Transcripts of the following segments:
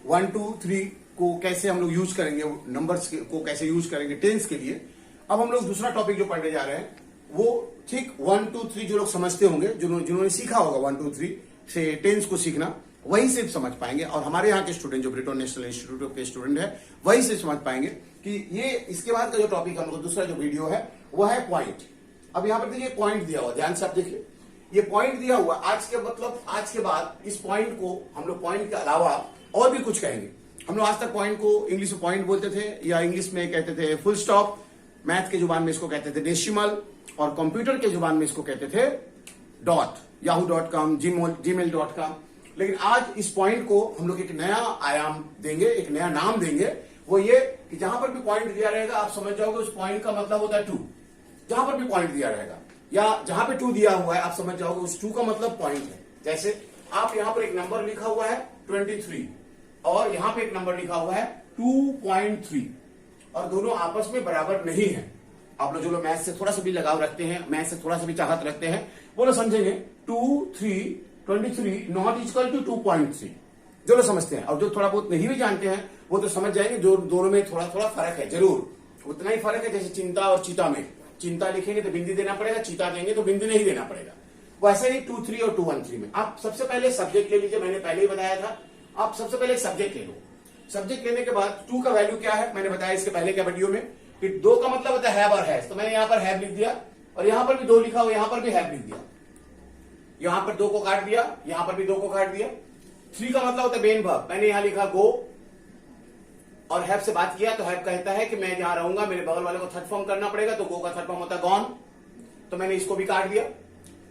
1 2 3 को कैसे हम लोग यूज करेंगे, नंबर्स को कैसे यूज करेंगे टेंस के लिए। अब हम लोग दूसरा टॉपिक जो पढ़ने जा रहे हैं वो ठीक 1 2 3 जो लोग समझते होंगे, जिन्होंने सीखा होगा 1 2 3 से टेंस को सीखना, वही सिर्फ समझ पाएंगे। और हमारे यहाँ के स्टूडेंट जो ब्रिटन नेशनल इंस्टीट्यूट के स्टूडेंट है वही सिर्फ समझ पाएंगे कि ये इसके बाद का जो टॉपिक हम लोग दूसरा जो वीडियो है वो है पॉइंट। अब यहाँ पर देखिए पॉइंट दिया हुआ, ध्यान से आप देखिए ये पॉइंट दिया हुआ। आज के बाद इस पॉइंट को हम लोग पॉइंट के अलावा और भी कुछ कहेंगे। हम लोग आज तक पॉइंट को इंग्लिश में पॉइंट बोलते थे या इंग्लिश में कहते थे फुल स्टॉप, मैथ के जुबान में इसको कहते थे डेसिमल और कंप्यूटर के जुबान में इसको कहते थे डॉट, yahoo.com, gmail.com। लेकिन आज इस पॉइंट को हम लोग एक नया आयाम देंगे, एक नया नाम देंगे। वो ये कि जहां पर भी पॉइंट दिया रहेगा आप समझ जाओगे उस पॉइंट का मतलब होता है 2। जहां पर भी पॉइंट दिया रहेगा या जहां पे 2 दिया हुआ है आप समझ जाओगे उस 2 का मतलब पॉइंट है। जैसे आप यहां पर एक नंबर लिखा हुआ है 23 और यहां पे एक नंबर लिखा हुआ है 2.3 और दोनों आपस में बराबर नहीं है। आप लोग जो लोग मैथ से थोड़ा सा भी लगाव रखते हैं, मैथ से थोड़ा सा भी चाहत रखते हैं, वो लोग समझेंगे 23 नॉट इक्वल टू 2.3 जो लोग समझते हैं। और जो थोड़ा बहुत नहीं भी जानते हैं वो तो समझ जाएंगे जो दोनों में थोड़ा थोड़ा फर्क है, जरूर उतना ही फर्क है। जैसे चिंता और चीता में, चिंता लिखेंगे तो बिंदी देना पड़ेगा, चीता देंगे तो बिंदी नहीं देना पड़ेगा। वैसे ही 2-3 और 2-1-3 में आप सबसे पहले सब्जेक्ट ले लीजिए। मैंने पहले ही बताया था आप सबसे पहले एक सब्जेक्ट ले लो। सब्जेक्ट लेने के बाद 2 का वैल्यू क्या है मैंने बताया इसके पहले के वीडियो में कि 2 का मतलब होता है हैव और हैज। तो मैंने यहां पर हैव लिख दिया और यहां पर भी 2 लिखा हुआ, यहां पर भी हैव लिख दिया। यहां पर 2 को काट दिया, यहां पर भी 2 को काट दिया। 3 का मतलब होता है मेन वर्ब, मैंने यहां लिखा गो और हैव से बात किया तो हैव कहता है कि मैं जहां रहूंगा मेरे बगल वाले को थर्ड फॉर्म करना पड़ेगा, तो गो का थर्ड फॉर्म होता है गॉन, तो मैंने इसको भी काट दिया।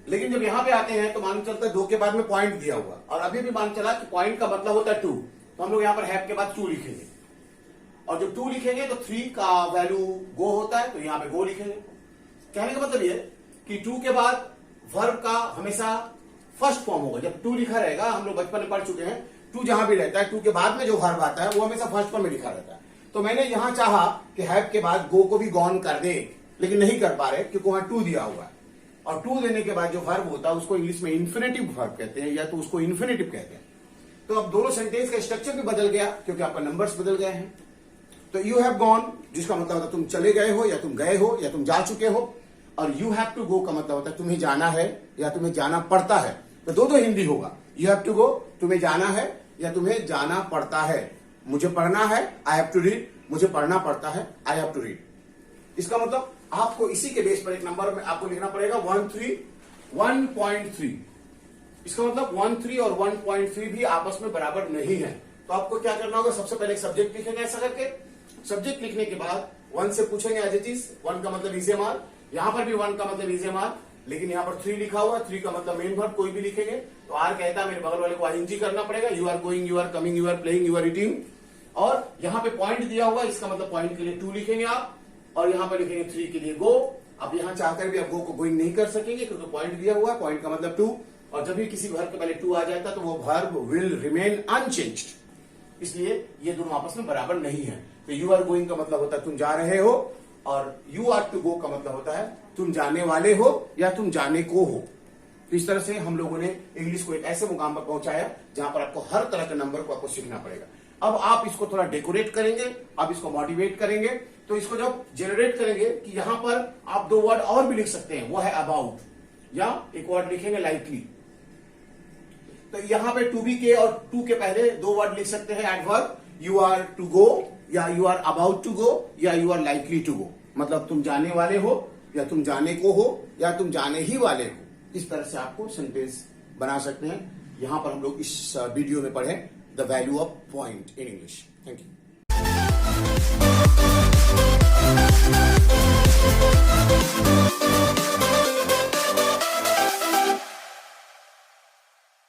लेकिन जब यहां पे आते हैं तो मान चलता है 2 के बाद में पॉइंट दिया हुआ और अभी भी मान चला कि पॉइंट का मतलब होता है 2, तो हम लोग यहां पर हैव के बाद 2 लिखेंगे और जब 2 लिखेंगे तो 3 का वैल्यू गो होता है तो यहां पे गो लिखेंगे। कहने का मतलब ये कि 2 के बाद वर्ब का हमेशा फर्स्ट फॉर्म होगा। जब 2 लिखा रहेगा, हम लोग बचपन में पढ़ चुके हैं, 2 जहां भी रहता है 2 के बाद में जो वर्ब आता है वो हमेशा फर्स्ट फॉर्म में लिखा रहता है। तो मैंने यहां चाहा कि हैव के बाद गो को भी गॉन कर दे, लेकिन नहीं कर पा रहे क्योंकि वहां 2 दिया हुआ है और 2 देने के बाद जो वर्ब होता है उसको इंग्लिश में इन्फिनेटिव वर्ब कहते हैं या तो उसको इन्फिनेटिव कहते हैं। तो अब दोनों सेंटेंस का स्ट्रक्चर भी बदल गया क्योंकि आपका नंबर्स बदल गए हैं। तो यू हैव गॉन जिसका मतलब होता है तुम चले गए हो या तुम गए हो या तुम जा चुके हो, और यू हैव टू गो का मतलब होता है तुम्हें जाना है या तुम्हें जाना पड़ता है। तो दो हिंदी होगा, यू हैव टू गो तुम्हें जाना है या तुम्हें जाना पड़ता है। मुझे पढ़ना है आई हैव टू रीड, मुझे पढ़ना पड़ता है आई हैव टू रीड। इसका मतलब आपको इसी के बेस पर एक नंबर में आपको लिखना पड़ेगा 1.3। इसका मतलब 1.3 और 1.3 भी आपस में बराबर नहीं है। तो आपको क्या करना होगा, सबसे पहले एक सब्जेक्ट लिखेंगे ऐसा करके। सब्जेक्ट लिखने के बाद 1 से पूछेंगे एज इट इज, 1 का मतलब इज ए मार, यहां पर भी 1 का मतलब इज ए मार, लेकिन यहां पर 3 लिखा हुआ, 3 का मतलब मेन वर्ब कोई भी लिखेंगे तो आर कहता है मेरे बगल वाले को आईएनजी करना पड़ेगा। You are going, you are coming, you are playing, you are eating. और यहां पे पॉइंट दिया हुआ, इसका मतलब पॉइंट के लिए 2 लिखेंगे आप और यहां पर लिखेंगे 3 के लिए गो। अब यहां चाहकर भी आप गो को गोइंग नहीं कर सकेंगे क्योंकि पॉइंट दिया हुआ है, पॉइंट का मतलब 2, और जब भी किसी वर्ब के पहले 2 आ जाता है तो वो वर्ब विल रिमेन अनचेंज्ड, इसलिए ये दोनों आपस में बराबर नहीं है। तो यू आर गोइंग का मतलब होता है तुम जा रहे हो और यू आर टू गो का मतलब होता है तुम जाने वाले हो या तुम जाने को हो। तो इस तरह से हम लोगों ने इंग्लिश को एक ऐसे मुकाम पर पहुंचाया जहां पर आपको हर तरह के नंबर को आपको सीखना पड़ेगा। अब आप इसको थोड़ा डेकोरेट करेंगे, आप इसको मोटिवेट करेंगे, तो इसको जब जनरेट करेंगे कि यहां पर आप 2 वर्ड और भी लिख सकते हैं, वो है अबाउट, या एक वर्ड लिखेंगे लाइकली। तो यहां पे टू बी के और टू के पहले 2 वर्ड लिख सकते हैं adverb, you are to go या you are about to go या you are likely to go, मतलब तुम जाने वाले हो या तुम जाने को हो या तुम जाने ही वाले हो। इस तरह से आपको सेंटेंस बना सकते हैं। यहां पर हम लोग इस वीडियो में पढ़े the value of point in English. Thank you.